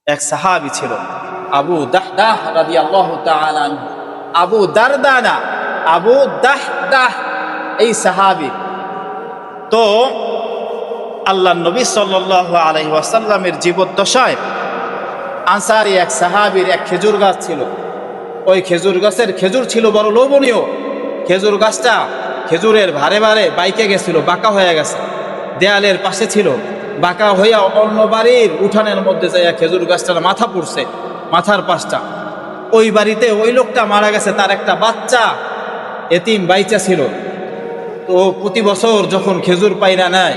এক সাহাবী ছিল আবু দাহদাহ রাদিয়াল্লাহু তাআলা আনহু। আবু দারদা না, আবু দাহদাহ এই সাহাবী। তো আল্লাহ নবী সাল্লাল্লাহু আলাইহি ওয়াসাল্লামের জীবদ্দশায় আনসারী এক সাহাবীর এক খেজুর গাছ ছিল। ওই খেজুর গাছের খেজুর ছিল বড় লোভনীয়। খেজুর গাছটা খেজুরের ভারে ভারে বাইকে গেছিল, বাঁকা হয়ে গেছে, দেয়ালের পাশে ছিল, বাঁকা হইয়া অন্য বাড়ির উঠানের মধ্যে যাইয়া খেজুর গাছটার মাথা পড়ছে, মাথার পাশটা। ওই বাড়িতে ওই লোকটা মারা গেছে, তার একটা বাচ্চা এতিম বাইচা ছিল। তো প্রতি বছর যখন খেজুর পাইরা নেয়,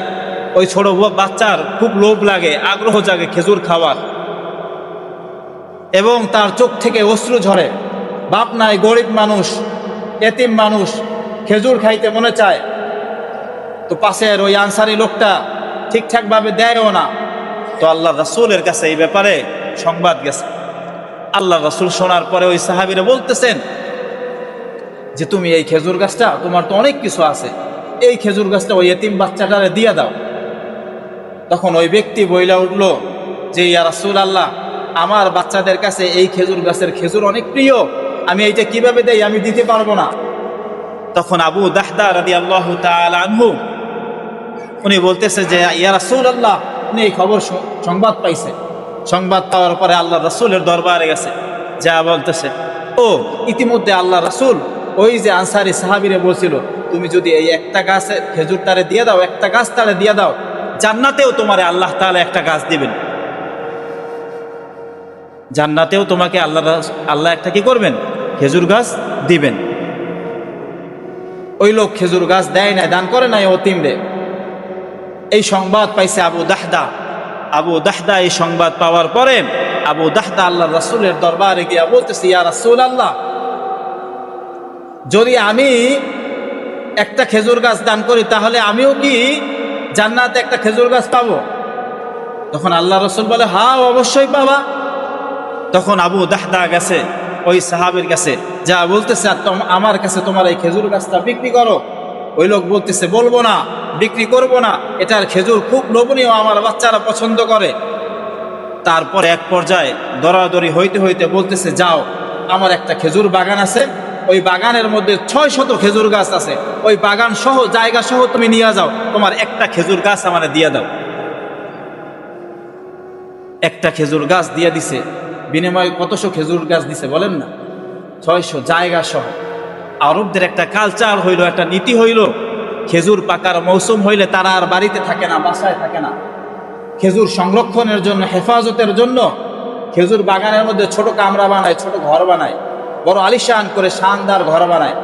ওই ছোট বাচ্চার খুব লোভ লাগে, আগ্রহ জাগে খেজুর খাওয়ার, এবং তার চোখ থেকে অশ্রু ঝরে। বাপ নাই, গরিব মানুষ, এতিম মানুষ, খেজুর খাইতে মনে চায়। তো পাশের ওই আনসারি লোকটা ঠিকঠাকভাবে দেয়ও না। তো আল্লাহ রাসূলের কাছে এই ব্যাপারে সংবাদ গেছে। আল্লাহ রাসূল শোনার পরে ওই সাহাবীরা বলতেছেন যে তুমি এই খেজুর গাছটা, তোমার তো অনেক কিছু আছে, এই খেজুর গাছটা ওই এতিম বাচ্চাটারে দিয়ে দাও। তখন ওই ব্যক্তি বইলা উঠল যে ইয়া রাসূলুল্লাহ, আমার বাচ্চাদের কাছে এই খেজুর গাছের খেজুর অনেক প্রিয়, আমি এইটা কিভাবে দেই, আমি দিতে পারবো না। তখন আবু দাহদা রাদিয়াল্লাহু তাআলা আনহু উনি বলতেছে যে ইয়া রাসূলুল্লাহ, উনি এই খবর সংবাদ পাইছে। সংবাদ পাওয়ার পরে আল্লাহ রাসূলের দরবারে গেছে, যা বলতেছে ও ইতিমধ্যে আল্লাহ রাসূল ওই যে আনসারী সাহাবীরে বলছিল তুমি যদি এই একটা গাছে খেজুর তারে দিয়ে দাও, একটা গাছ তারে দিয়ে দাও, জান্নাতেও তোমারে আল্লাহ তাআলা একটা গাছ দিবেন, জান্নাতেও তোমাকে আল্লাহ একটা কি করবেন, খেজুর গাছ দিবেন। ওই লোক খেজুর গাছ দেয় নাই, দান করে নাই অতিমরে। এই সংবাদ পাইছে আবু দাহদা। আবু দাহদা এই সংবাদ পাওয়ার পরে আবু দাহদা আল্লাহ রাসূলের দরবারে গিয়া বলতেছে ইয়া রাসূলুল্লাহ, যদি আমি একটা খেজুর গাছ দান করি তাহলে আমিও কি জান্নাতে একটা খেজুর গাছ পাবো? তখন আল্লাহ রাসূল বলে হ্যাঁ, অবশ্যই পাবা। তখন আবু দাহদা গেছে ওই সাহাবীর কাছে, যা বলতেছে আমার কাছে তোমার এই খেজুর গাছটা বিক্রি করো। ওই লোক বলতেছে বলবো না, বিক্রি করব না, এটার খেজুর খুব লোভনীয়, আমার বাচ্চারা পছন্দ করে। তারপরে এক পর্যায়ে দরাদরি হইতে হইতে বলতেছে যাও, আমার একটা খেজুর বাগান আছে, ওই বাগানের মধ্যে 600 খেজুর গাছ আছে, ওই বাগান সহ জায়গা সহ তুমি নিয়ে যাও, তোমার একটা খেজুর গাছ আমার দিয়ে দাও। একটা খেজুর গাছ দিয়ে দিছে, বিনিময়ে কতশো খেজুর গাছ দিছে বলেন না, 600 জায়গা সহ। আরবদের একটা কালচার হইল, একটা নীতি হইল, খেজুর পাকার মৌসুম হইলে তারা আর বাড়িতে থাকে না, বাসায় থাকে না। খেজুর সংরক্ষণের জন্য, হেফাজতের জন্য খেজুর বাগানের মধ্যে ছোট কামরা বানায়, ছোট ঘর বানায়, বড় আলিশান করে শানদার ঘর বানায়।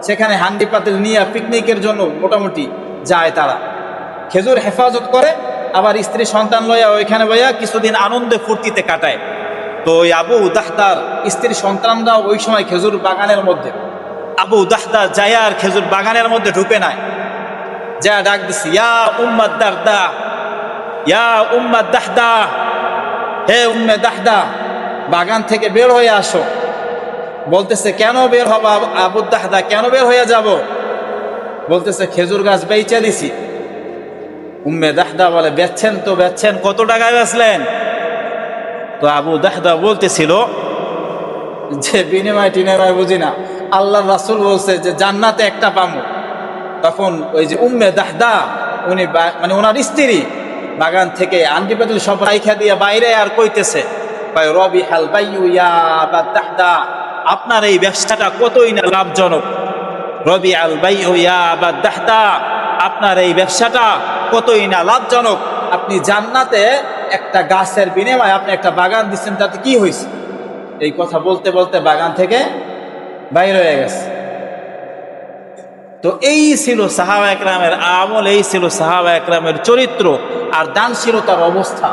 সেখানে হান্ডি পাতিল নিয়ে পিকনিকের জন্য মোটামুটি যায় তারা। খেজুর হেফাজত করে, আবার স্ত্রী সন্তান লইয়া ওইখানে বইয়া কিছুদিন আনন্দে ফুর্তিতে কাটায়। তো ওই আবু দাহদার স্ত্রী সন্তানরাও ওই সময় খেজুর বাগানের মধ্যে। আবু দাহদা যায় আর খেজুর বাগানের মধ্যে ঢুকে নাই, যা ডাক দিছি ইয়া উম্মাদ দাহদা, ইয়া উম্মাদ দাহদা, হে উম্মে দাহদা, বাগান থেকে বের হয়ে আসো। বলতেছে কেন বের হবো আবু দাহদা, কেন বের হয়ে যাব? বলতেছে খেজুর গাছ বেচে দিছি। উম্মে দাহদা বলে বেচছেন তো বেচছেন, কত টাকায় বেচলেন? তো আবু দাহদা বলতেছিল যে বিনিময় টিনিময় বুঝি না, আল্লাহর রাসূল বলছে যে জান্নাতে একটা পামু। তখন ওই যে উম্মে দাহদা, উনি মানে ওনার স্ত্রী বাগান থেকে আন্টি পাতিল সব রাইখা দিয়ে বাইরে আর কইতেছে রবিহাল বাইয়ু ইয়া আবা দাহদা, আপনার এই ব্যবসাটা কতই না লাভজনক। রবিআল বাইয়ু ইয়া আবা দাহদা, আপনার এই ব্যবসাটা কতই না লাভজনক। আপনি জান্নাতে একটা গাছের বিনিময়ে আপনি একটা বাগান দিচ্ছেন, তাতে কি হয়েছে? এই কথা বলতে বলতে বাগান থেকে বাইরে হয়ে গেছে। তো এই ছিল সাহাবা একরামের আমল, এই ছিল সাহাবা একরামের চরিত্র আর দানশীলতার অবস্থা।